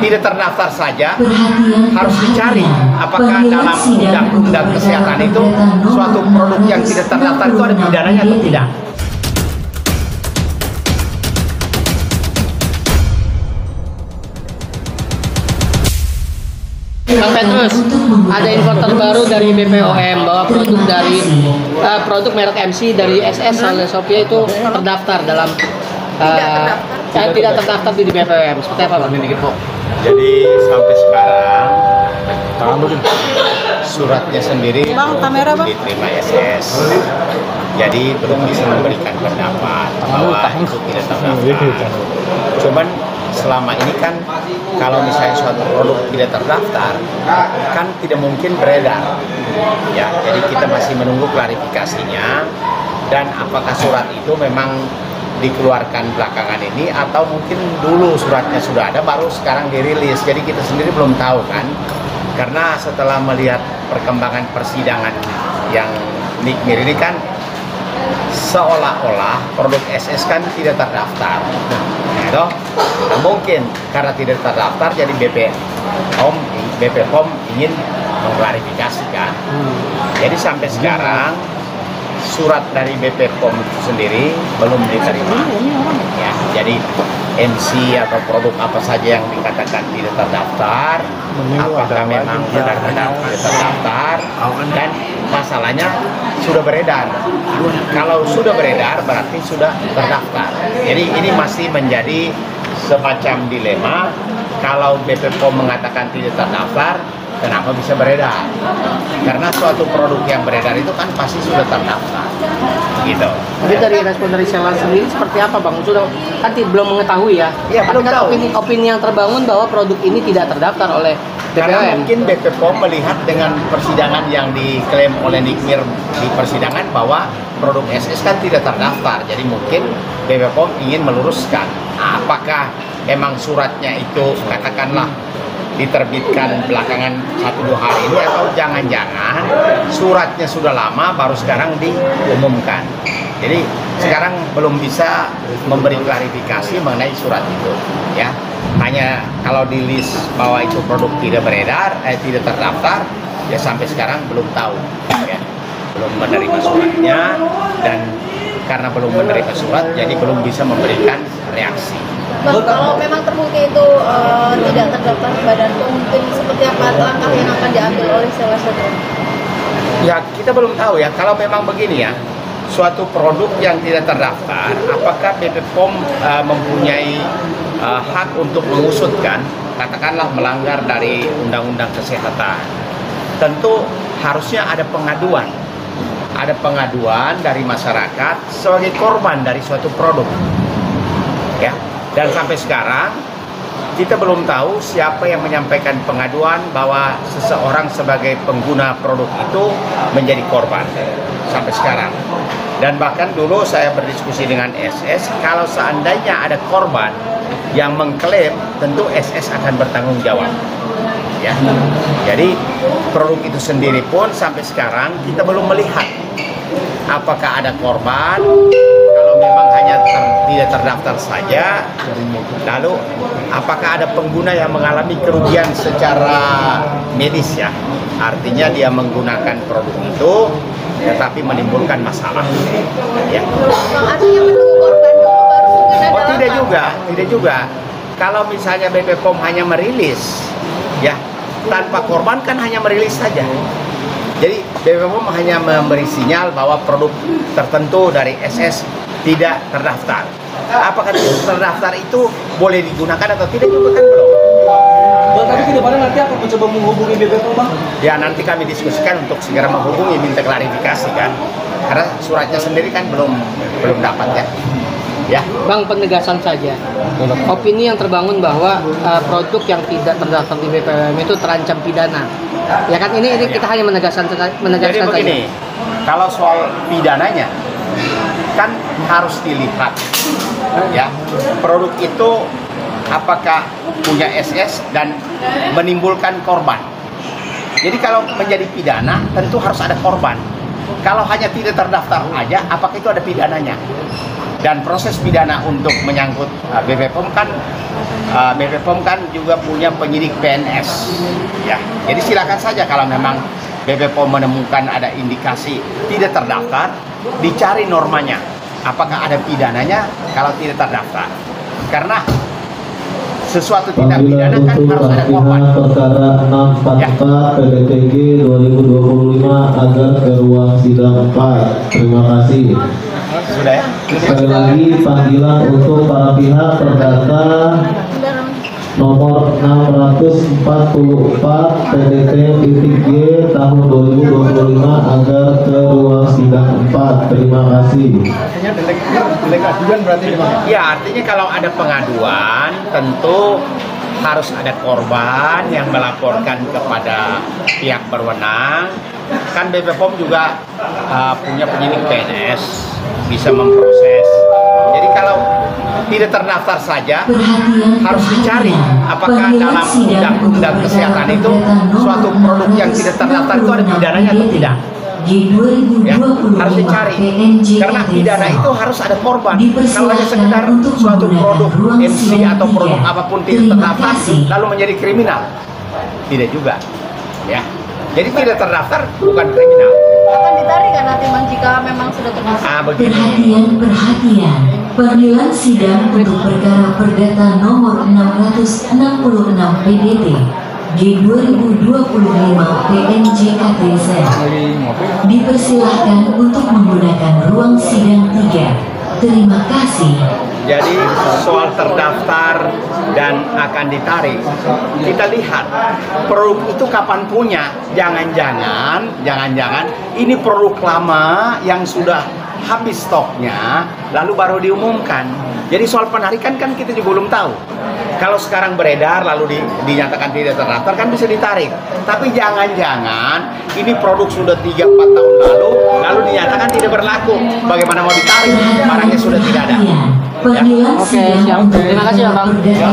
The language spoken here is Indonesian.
tidak terdaftar saja harus dicari apakah dalam undang-undang kesehatan itu suatu produk yang tidak terdaftar itu ada pidananya atau tidak. Bang Petrus, ada info terbaru dari BPOM bahwa produk merek MC dari SS oleh Sophia itu terdaftar dalam tidak terdaftar di BPOM. Seperti apa, Bang? Jadi sampai sekarang suratnya sendiri belum diterima SS. Jadi belum bisa memberikan pendapat bahwa itu tidak terdaftar. Cuman selama ini kan kalau misalnya suatu produk tidak terdaftar kan tidak mungkin beredar ya, jadi kita masih menunggu klarifikasinya dan apakah surat itu memang dikeluarkan belakangan ini atau mungkin dulu suratnya sudah ada baru sekarang dirilis. Jadi kita sendiri belum tahu kan, karena setelah melihat perkembangan persidangan yang Nikmir ini kan seolah-olah produk SS kan tidak terdaftar. Nah, mungkin karena tidak terdaftar jadi BPOM ingin mengklarifikasikan. Jadi sampai sekarang surat dari BPOM itu sendiri belum diterima. Ya, jadi MC atau produk apa saja yang dikatakan tidak terdaftar, apakah memang benar-benar tidak terdaftar, dan masalahnya sudah beredar. Kalau sudah beredar berarti sudah terdaftar. Jadi ini masih menjadi semacam dilema. Kalau BPOM mengatakan tidak terdaftar, kenapa bisa beredar? Karena suatu produk yang beredar itu kan pasti sudah terdaftar, gitu. Jadi dari respon dari seller sendiri seperti apa, Bang? Sudah kan belum mengetahui ya? Iya, belum kan tahu. Opini yang terbangun bahwa produk ini tidak terdaftar oleh Karena BPOM. mungkin BPOM melihat dengan persidangan yang diklaim oleh Nikmir di persidangan bahwa produk SS kan tidak terdaftar. Jadi mungkin BPOM ingin meluruskan apakah memang suratnya itu katakanlah diterbitkan belakangan 1-2 hari ini atau jangan-jangan suratnya sudah lama baru sekarang diumumkan. Jadi sekarang belum bisa memberi klarifikasi mengenai surat itu ya. Hanya kalau di list bahwa itu produk tidak beredar, tidak terdaftar, ya sampai sekarang belum tahu ya. Belum menerima suratnya, dan karena belum menerima surat jadi belum bisa memberikan reaksi. Bang, kalau memang terbukti itu tidak terdaftar di Badan POM, mungkin seperti apa langkah yang akan diambil oleh seller sendiri? Ya kita belum tahu ya, kalau memang begini ya, suatu produk yang tidak terdaftar, apakah BPOM mempunyai hak untuk mengusutkan, katakanlah melanggar dari undang-undang kesehatan? Tentu harusnya ada pengaduan. Ada pengaduan dari masyarakat sebagai korban dari suatu produk. Ya. Dan sampai sekarang kita belum tahu siapa yang menyampaikan pengaduan bahwa seseorang sebagai pengguna produk itu menjadi korban sampai sekarang. Dan bahkan dulu saya berdiskusi dengan SS, kalau seandainya ada korban yang mengklaim, tentu SS akan bertanggung jawab. Ya. Jadi produk itu sendiri pun sampai sekarang kita belum melihat apakah ada korban. Kalau memang hanya tidak terdaftar saja, lalu apakah ada pengguna yang mengalami kerugian secara medis ya, artinya dia menggunakan produk itu tetapi menimbulkan masalah ya. Artinya menunggu korban dulu baru mungkin ada Oh tidak langkah. juga, tidak juga. Kalau misalnya BPOM hanya merilis ya tanpa korban kan hanya merilis saja. Jadi BPOM hanya memberi sinyal bahwa produk tertentu dari SS tidak terdaftar. Apakah tidak terdaftar itu boleh digunakan atau tidak juga kan belum. Bang, tapi ke depannya nanti akan mencoba menghubungi BPOM, Bang? Ya nanti kami diskusikan untuk segera menghubungi, minta klarifikasi kan. Karena suratnya sendiri kan belum dapat ya. Ya. Bang, penegasan saja. Opini yang terbangun bahwa produk yang tidak terdaftar di BPOM itu terancam pidana. Ya kan, ini kita hanya menegaskan Jadi begini, kalau soal pidananya kan harus dilihat ya, produk itu apakah punya SS dan menimbulkan korban. Jadi kalau menjadi pidana tentu harus ada korban. Kalau hanya tidak terdaftar aja, apakah itu ada pidananya? Dan proses pidana untuk menyangkut BP POM kan juga punya penyidik PNS. Ya, jadi silakan saja kalau memang BP POM menemukan ada indikasi tidak terdaftar, dicari normanya. Apakah ada pidananya kalau tidak terdaftar? Karena sesuatu tindak pidana kan harus ada korban. Perkara 644 PDTG 2025 agar ke ruang sidang 4. Terima kasih. Sudah ya? Sekali lagi panggilan untuk para pihak perdata nomor 644 PDT-G tahun 2025 agar ke ruang sidang 4. Terima kasih. Ya, artinya kalau ada pengaduan tentu harus ada korban yang melaporkan kepada pihak berwenang. Kan BP POM juga punya penyidik PNS, bisa memproses. Jadi kalau tidak terdaftar saja harus dicari apakah dalam undang-undang kesehatan itu suatu produk yang tidak terdaftar itu ada pidananya atau tidak. Ya, harus dicari karena pidana itu harus ada korban. Kalau hanya sekedar suatu produk MC atau produk apapun tidak terdaftar lalu menjadi kriminal, tidak juga ya. Jadi tidak terdaftar bukan kriminal. Akan ditarik kan nanti Bang jika memang sudah terdaftar. Perhatian. Panggilan sidang untuk perkara perdata nomor 666 PDT G 2025 PNJKTZ dipersilahkan untuk menggunakan ruang sidang 3. Terima kasih. Jadi soal terdaftar dan akan ditarik, kita lihat produk itu kapan punya. Jangan-jangan ini produk lama yang sudah habis stoknya, lalu baru diumumkan. Jadi soal penarikan kan kita juga belum tahu. Kalau sekarang beredar lalu dinyatakan tidak terdaftar kan bisa ditarik. Tapi jangan-jangan ini produk sudah 3-4 tahun lalu dinyatakan tidak berlaku. Bagaimana mau ditarik? Barangnya sudah tidak ada. Panggilan Oke, siap. Terima kasih ya, Bang. Ya.